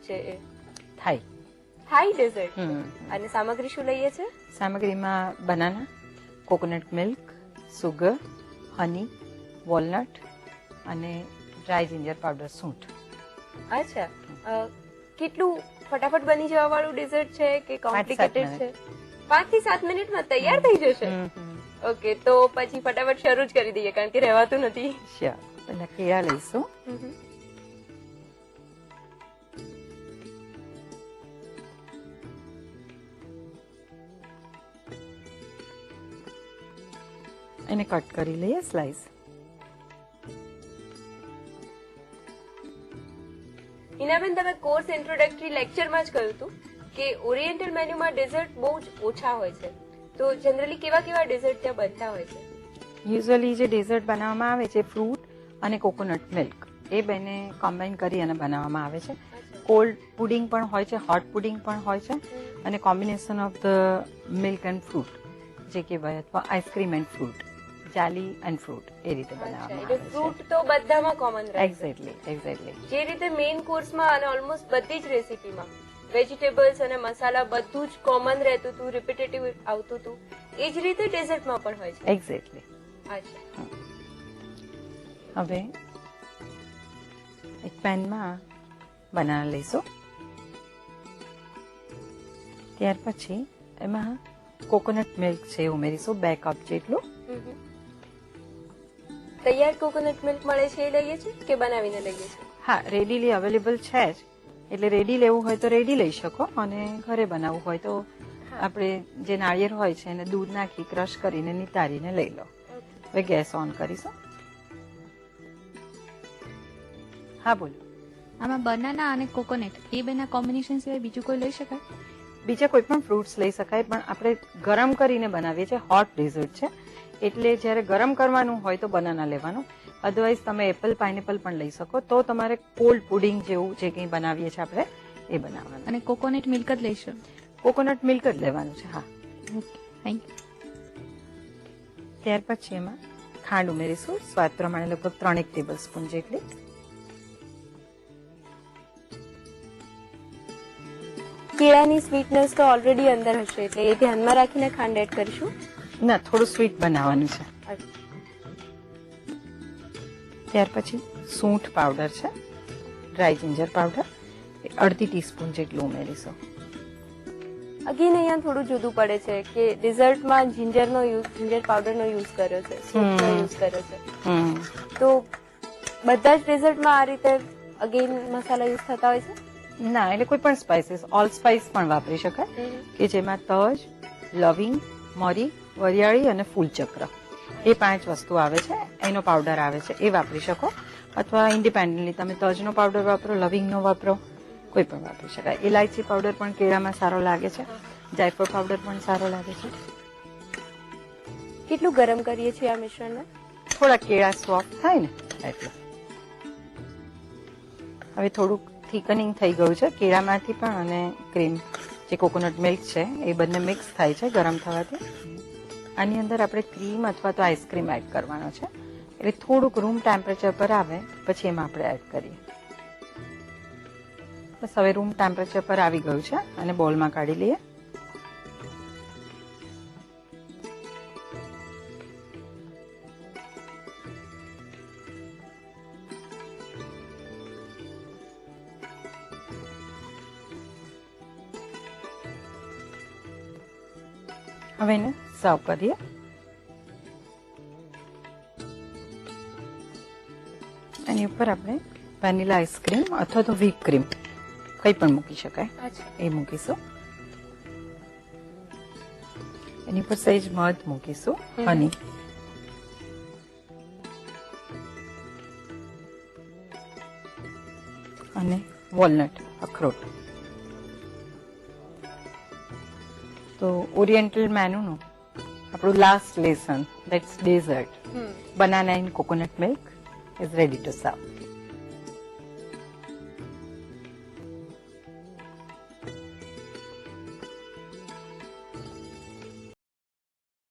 છે એ? થાય. થાઈ ડેઝર્ટ. અને સામગ્રી શું લઈએ છે? સામગ્રીમાં બનાના, કોકોનટ મિલ્ક, સુગર, હની, વોલનટ અને ડ્રાય જિંજર પાવડર, સૂંઠ. અચ્છા, કેટલું ફટાફટ બની જવા વાળું ડેઝર્ટ છે કે કોમ્પ્લિકેટેડ છે? 5 થી 7 મિનિટમાં તૈયાર થઈ જશે. ઓકે, તો પછી ફટાફટ શરૂ જ કરી દઈએ કારણ કે રહેવાતું નથી. શ્યોર. પહેલા કેળા લઈશું. એને કટ કરી લઈએ સ્લાઇસ. હિનાબેન, તમે કોર્સ ઇન્ટ્રોડક્ટરી લેક્ચરમાં જ કહ્યું હતું કે ઓરિએન્ટલ મેન્યુમાં ડેઝર્ટ બહુ જ ઓછા હોય છે, તો જનરલી કેવા કેવા ડેઝર્ટ ત્યાં બનતા હોય છે? યુઝ્યુઅલી જે ડેઝર્ટ બનાવવામાં આવે છે ફ્રૂટ અને કોકોનટ મિલ્ક, એ બંને કોમ્બાઈન કરી અને બનાવવામાં આવે છે. કોલ્ડ પુડિંગ પણ હોય છે, હોટ પુડિંગ પણ હોય છે, અને combination of the milk and fruit જે કહેવાય, અથવા ice cream and fruit, jelly and fruit, એ રીતે બનાવવામાં આવે છે. ફ્રૂટ તો બધામાં કોમન રહે. એક્ઝેક્ટલી. જે રીતે મેઇન કોર્સમાં અને ઓલમોસ્ટ બધી જ રેસીપીમાં વેજીટેબલ્સ અને મસાલા બધું જ કોમન રહેતું હતું, રિપીટેટિવ આવતું હતું, એ જ રીતે ડેઝર્ટમાં પણ હોય છે. એક્ઝેક્ટલી. અચ્છા. હવે એક પેનમાં બનાના લઈશું. ત્યાર પછી એમાં કોકોનટ મિલ્ક છે ઉમેરીશું, 2 કપ જેટલું. તૈયાર કોકોનટ મિલ્ક મળે છે એ લઈએ છે કે બનાવીને લઈએ છે? હા, રેડીલી અવેલેબલ છે જ, એટલે રેડી લેવું હોય તો રેડી લઈ શકો, અને ઘરે બનાવવું હોય તો આપણે જે નાળિયેર હોય છે એને દૂધ નાખી ક્રશ કરીને નિતારીને લઈ લો. હવે ગેસ ઓન કરીશું. હા, બોલો. આમાં બનાના અને કોકોનટ એ બેના કોમ્બિનેશન સિવાય બીજું કોઈ લઈ શકાય? બીજા કોઈ પણ ફ્રૂટ્સ લઈ શકાય, પણ આપણે ગરમ કરીને બનાવીએ છીએ, હોટ ડેઝર્ટ છે, એટલે જ્યારે ગરમ કરવાનું હોય તો બનાના લેવાનું. અધરવાઇઝ તમે એપલ, પાઇનેપલ પણ લઈ શકો. તો તમારે કોલ્ડ પુડિંગ જેવું જે કંઈ બનાવીએ છીએ આપણે એ બનાવવાનું. અને કોકોનટ મિલ્ક જ લઈશું? કોકોનટ મિલ્ક જ લેવાનું છે. હા, ઓકે, થેન્ક યુ. ત્યાર પછી એમાં ખાંડ ઉમેરીશું, સ્વાદ પ્રમાણે લગભગ 3 ટેબલ સ્પૂન જેટલી. કેળાની સ્વીટનેસ તો ઓલરેડી અંદર હશે, એટલે એ ધ્યાનમાં રાખીને ખાંડ એડ કરીશું. ના, થોડું સ્વીટ બનાવવાનું છે. ત્યાર પછી સૂંઠ પાવડર છે, ડ્રાય જિંજર પાવડર, 1/2 ટીસ્પૂન જેટલું ઉમેરીશું. અગેન અહીંયા થોડું જુદું પડે છે કે ડિઝર્ટમાં જિંજર પાવડરનો યુઝ કર્યો છે, સૂંઠનો યુઝ કર્યો છે, તો બધા જ ડિઝર્ટમાં આ રીતે અગેન મસાલા યુઝ થતા હોય છે? ના, એટલે કોઈ પણ સ્પાઇસીસ, ઓલ સ્પાઇસ પણ વાપરી શકાય, કે જેમાં તજ, લવિંગ, મરી, વરિયાળી અને ફૂલચક્ર, એ 5 વસ્તુ આવે છે, એનો પાવડર આવે છે, એ વાપરી શકો. અથવા ઇન્ડિપેન્ડન્ટલી તમે તજનો પાવડર વાપરો, લવિંગનો વાપરો, કોઈ પણ વાપરી શકાય. ઇલાયચી પાવડર પણ કેળામાં સારો લાગે છે, જાયફળ પાવડર પણ સારો લાગે છે. કેટલું ગરમ કરીએ છીએ આ મિશ્રણને? થોડા કેળા સોફ્ટ થાય ને એટલે. હવે થોડુંક થીકનિંગ થઈ ગયું છે કેળામાંથી પણ, અને ક્રીમ જે કોકોનટ મિલ્ક છે એ બંને મિક્સ થાય છે ગરમ થવાથી. આની અંદર આપણે ક્રીમ અથવા તો આઈસ્ક્રીમ એડ કરવાનો છે, એટલે થોડુંક રૂમ ટેમ્પરેચર પર આવે પછી એમાં આપણે એડ કરીએ. બસ હવે રૂમ ટેમ્પરેચર પર આવી ગયું છે, અને બોલમાં કાઢી લઈએ. હવે એને સર્વ કરીએ. એની ઉપર આપણે વેનીલા આઈસ્ક્રીમ અથવા તો વ્હીપ ક્રીમ કંઈ પણ મૂકી શકાય, એ મૂકીશું. એની ઉપર સહેજ મધ મૂકીશું, હની, અને વોલનટ, અખરોટ. તો ઓરિએન્ટલ મેનુનું આપણું last lesson, that's dessert, banana in coconut milk, is ready to serve.